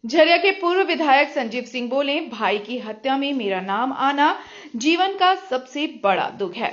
झरिया के पूर्व विधायक संजीव सिंह बोले, भाई की हत्या में मेरा नाम आना जीवन का सबसे बड़ा दुख है।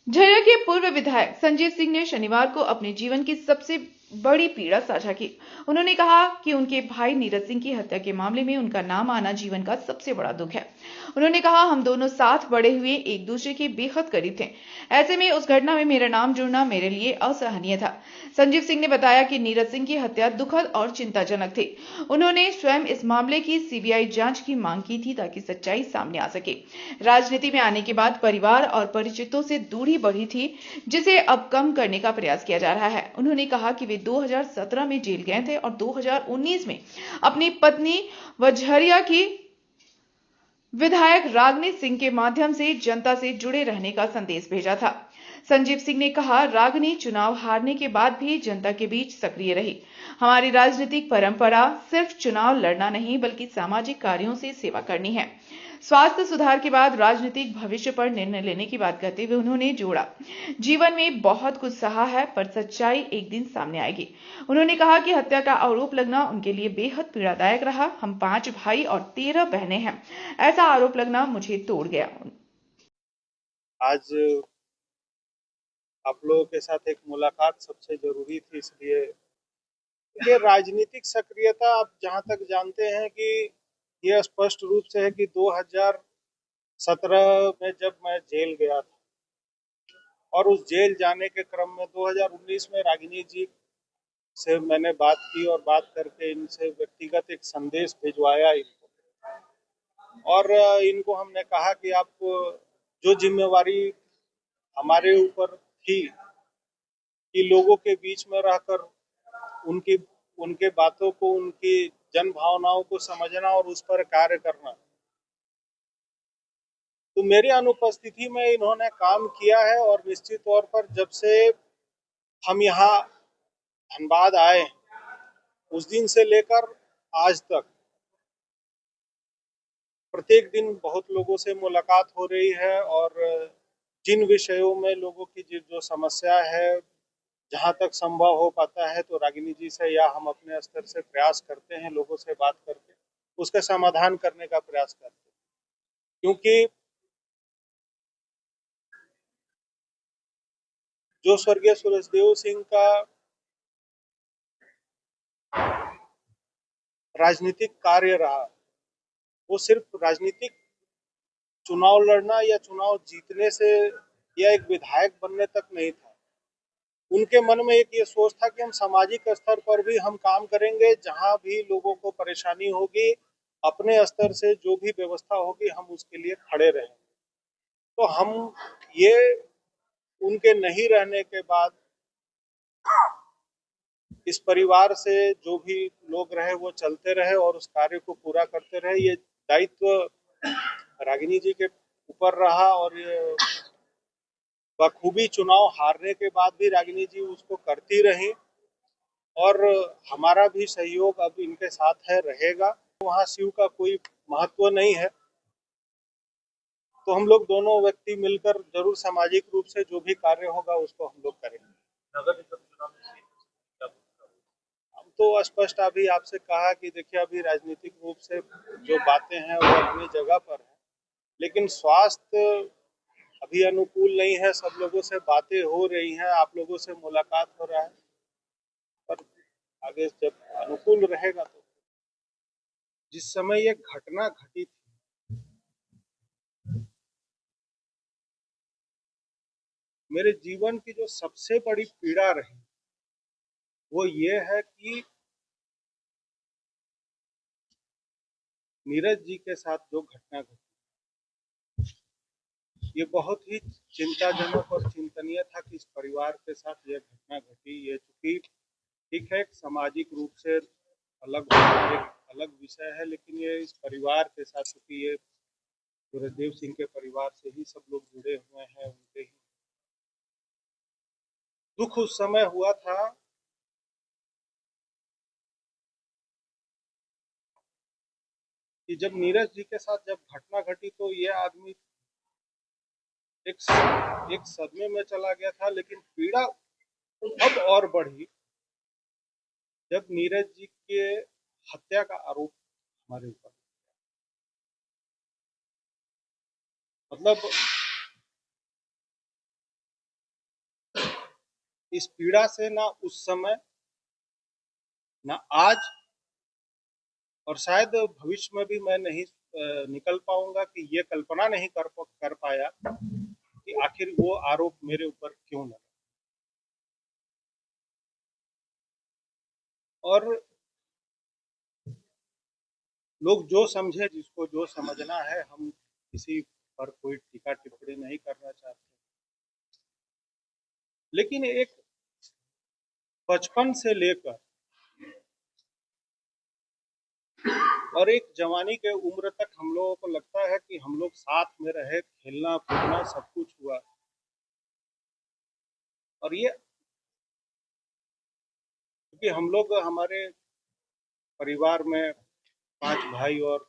झरिया के पूर्व विधायक संजीव सिंह ने शनिवार को अपने जीवन की सबसे बड़ी पीड़ा साझा की। उन्होंने कहा कि उनके भाई नीरज सिंह की हत्या के मामले में उनका नाम आना जीवन का सबसे बड़ा दुख है। उन्होंने कहा, हम दोनों साथ बड़े हुए, एक दूसरे के बेहद करीब थे। ऐसे में उस घटना में मेरा नाम जुड़ना मेरे लिए असहनीय था। संजीव सिंह ने बताया कि नीरज सिंह की हत्या दुखद और चिंताजनक थी। उन्होंने स्वयं इस मामले की सीबीआई जांच की मांग की थी ताकि सच्चाई सामने आ सके। राजनीति में आने के बाद परिवार और परिचितों से दूरी बढ़ी थी, जिसे अब कम करने का प्रयास किया जा रहा है। उन्होंने कहा कि वे 2017 में जेल गए थे और 2019 में अपनी पत्नी व झरिया की विधायक रागिनी सिंह के माध्यम से जनता से जुड़े रहने का संदेश भेजा था। संजीव सिंह ने कहा, रागिनी चुनाव हारने के बाद भी जनता के बीच सक्रिय रही। हमारी राजनीतिक परंपरा सिर्फ चुनाव लड़ना नहीं बल्कि सामाजिक कार्यों से सेवा करनी है। स्वास्थ्य सुधार के बाद राजनीतिक भविष्य पर निर्णय लेने की बात करते हुए उन्होंने जोड़ा, जीवन में बहुत कुछ सहा है पर सच्चाई एक दिन सामने आएगी। उन्होंने कहा कि हत्या का आरोप लगना उनके लिए बेहद पीड़ादायक रहा। हम 5 भाई और 13 बहनें हैं। ऐसा आरोप लगना मुझे तोड़ गया। आज आप लोगों के साथ एक मुलाकात सबसे जरूरी थी, इसलिए ये राजनीतिक सक्रियता आप जहां तक जानते हैं कि ये स्पष्ट रूप से है कि 2017 में जब मैं जेल गया था और उस जेल जाने के क्रम में 2019 में रागिनी जी से मैंने बात की और बात करके इनसे व्यक्तिगत एक संदेश भिजवाया इनको, और इनको हमने कहा कि आप जो जिम्मेवारी हमारे ऊपर थी कि लोगों के बीच में रहकर उनकी उनके बातों को, उनकी जन भावनाओं को समझना और उस पर कार्य करना, तो मेरी अनुपस्थिति में इन्होंने काम किया है। और निश्चित तौर पर जब से हम यहाँ धनबाद आए उस दिन से लेकर आज तक प्रत्येक दिन बहुत लोगों से मुलाकात हो रही है, और जिन विषयों में लोगों की जो समस्या है, जहां तक संभव हो पाता है तो रागिनी जी से या हम अपने स्तर से प्रयास करते हैं लोगों से बात करके उसका समाधान करने का प्रयास करते हैं, क्योंकि जो स्वर्गीय सुरेशदेव सिंह का राजनीतिक कार्य रहा वो सिर्फ राजनीतिक चुनाव लड़ना या चुनाव जीतने से या एक विधायक बनने तक नहीं था। उनके मन में एक ये सोच था कि हम सामाजिक स्तर पर भी हम काम करेंगे, जहां भी लोगों को परेशानी होगी अपने स्तर से जो भी व्यवस्था होगी हम उसके लिए खड़े रहेंगे। तो हम ये उनके नहीं रहने के बाद इस परिवार से जो भी लोग रहे वो चलते रहे और उस कार्य को पूरा करते रहे। ये दायित्व रागिनी जी के ऊपर रहा, और ये बखूबी चुनाव हारने के बाद भी रागिनी जी उसको करती रही, और हमारा भी सहयोग अब इनके साथ है, रहेगा। वहाँ शिव का कोई महत्व नहीं है, तो हम लोग दोनों व्यक्ति मिलकर जरूर सामाजिक रूप से जो भी कार्य होगा उसको हम लोग करेंगे। नगर निगम चुनाव में हम तो स्पष्ट अभी आपसे कहा कि देखिए अभी राजनीतिक रूप से जो बातें हैं वो अपनी जगह पर है, लेकिन स्वास्थ्य अभी अनुकूल नहीं है। सब लोगों से बातें हो रही हैं, आप लोगों से मुलाकात हो रहा है, पर आगे जब अनुकूल रहेगा तो। जिस समय ये घटना घटी थी मेरे जीवन की जो सबसे बड़ी पीड़ा रही वो ये है कि नीरज जी के साथ जो घटना घटी ये बहुत ही चिंताजनक और चिंतनीय था कि इस परिवार के साथ ये घटना घटी। ये चूंकि ठीक है, एक सामाजिक रूप से अलग एक अलग विषय है, लेकिन ये इस परिवार के साथ, क्योंकि ये सूरजदेव सिंह के परिवार से ही सब लोग जुड़े हुए हैं, उनके ही दुख उस समय हुआ था कि जब नीरज जी के साथ जब घटना घटी तो ये आदमी एक सदमे में चला गया था। लेकिन पीड़ा अब और बढ़ी जब नीरज जी के हत्या का आरोप हमारे ऊपर, मतलब इस पीड़ा से ना उस समय, ना आज, और शायद भविष्य में भी मैं नहीं निकल पाऊंगा कि ये कल्पना नहीं कर पाया कि आखिर वो आरोप मेरे ऊपर क्यों लगा। और लोग जो समझे, जिसको जो समझना है, हम किसी पर कोई टीका टिप्पणी नहीं करना चाहते, लेकिन एक बचपन से लेकर और एक जवानी के उम्र तक हम लोगों को लगता है कि हम लोग साथ में रहे, खेलना कूदना सब कुछ हुआ, और ये क्योंकि हम लोग, हमारे परिवार में 5 भाई, और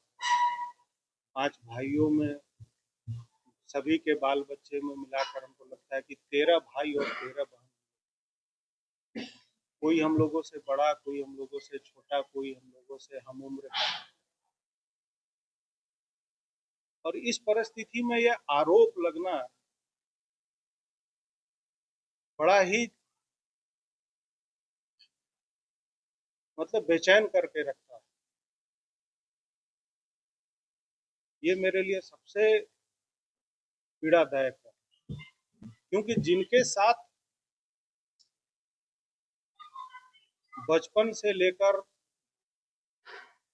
5 भाइयों में सभी के बाल बच्चे में मिलाकर हमको लगता है कि 13 भाई और 13 बहन। कोई हम लोगों से बड़ा, कोई हम लोगों से छोटा, कोई हम लोगों से हम उम्र का। और इस परिस्थिति में यह आरोप लगना बड़ा ही मतलब बेचैन करके रखता है। ये मेरे लिए सबसे पीड़ादायक है, क्योंकि जिनके साथ बचपन से लेकर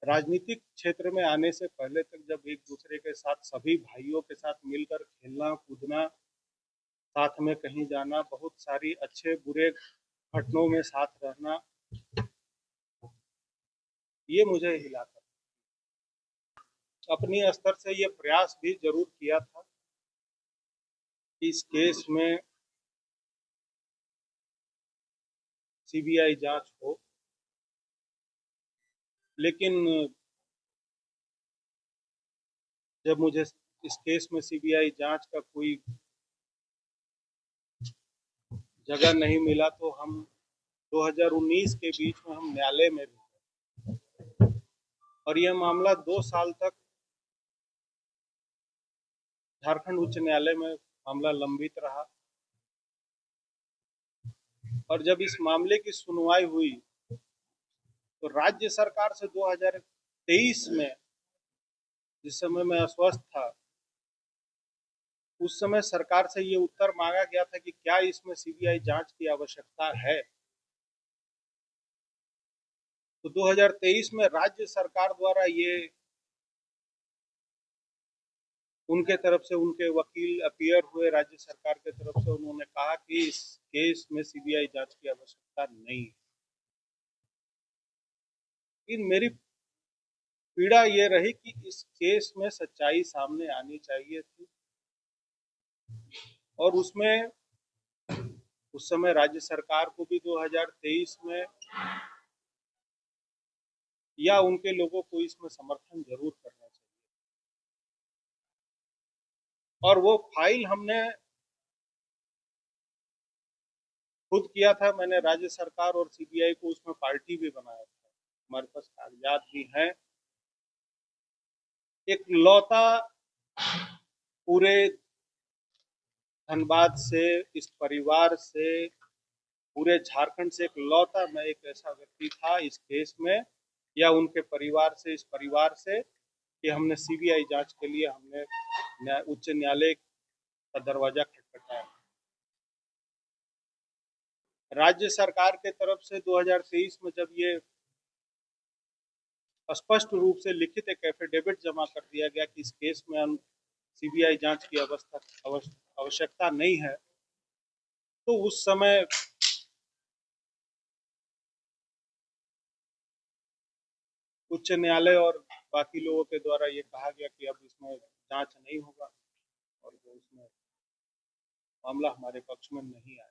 राजनीतिक क्षेत्र में आने से पहले तक, जब एक दूसरे के साथ सभी भाइयों के साथ मिलकर खेलना कूदना, साथ में कहीं जाना, बहुत सारी अच्छे बुरे घटनाओं में साथ रहना, ये मुझे हिलाता। अपनी स्तर से ये प्रयास भी जरूर किया था कि इस केस में सीबीआई जांच हो, लेकिन जब मुझे इस केस में सीबीआई जांच का कोई जगह नहीं मिला, तो हम 2019 के बीच में हम न्यायालय में भी, और यह मामला 2 साल तक झारखंड उच्च न्यायालय में मामला लंबित रहा। और जब इस मामले की सुनवाई हुई, तो राज्य सरकार से 2023 में, जिस समय मैं अस्वस्थ था, उस समय सरकार से ये उत्तर मांगा गया था कि क्या इसमें सीबीआई जांच की आवश्यकता है। तो 2023 में राज्य सरकार द्वारा ये, उनके तरफ से उनके वकील अपीयर हुए राज्य सरकार के तरफ से, उन्होंने कहा कि इस केस में सीबीआई जांच की आवश्यकता नहीं है। लेकिन मेरी पीड़ा ये रही कि इस केस में सच्चाई सामने आनी चाहिए थी, और उसमें उस समय राज्य सरकार को भी 2023 में या उनके लोगों को इसमें समर्थन जरूर करना चाहिए। और वो फाइल हमने खुद किया था, मैंने राज्य सरकार और सीबीआई को उसमें पार्टी भी बनाया था, हमारे पास कागजात भी हैं। एक लौता पूरे धनबाद से, इस परिवार से, पूरे झारखंड से एक लौता मैं एक ऐसा व्यक्ति था इस केस में, या उनके परिवार से, इस परिवार से, कि हमने सीबीआई जांच के लिए हमने उच्च न्यायालय का दरवाजा खटखटाया। राज्य सरकार के तरफ से 2023 में जब ये स्पष्ट रूप से लिखित एक एफिडेविट जमा कर दिया गया कि इस केस में सीबीआई जांच की आवश्यकता नहीं है, तो उस समय उच्च न्यायालय और बाकी लोगों के द्वारा ये कहा गया कि अब इसमें जांच नहीं होगा, और वो उसमें मामला हमारे पक्ष में नहीं आया।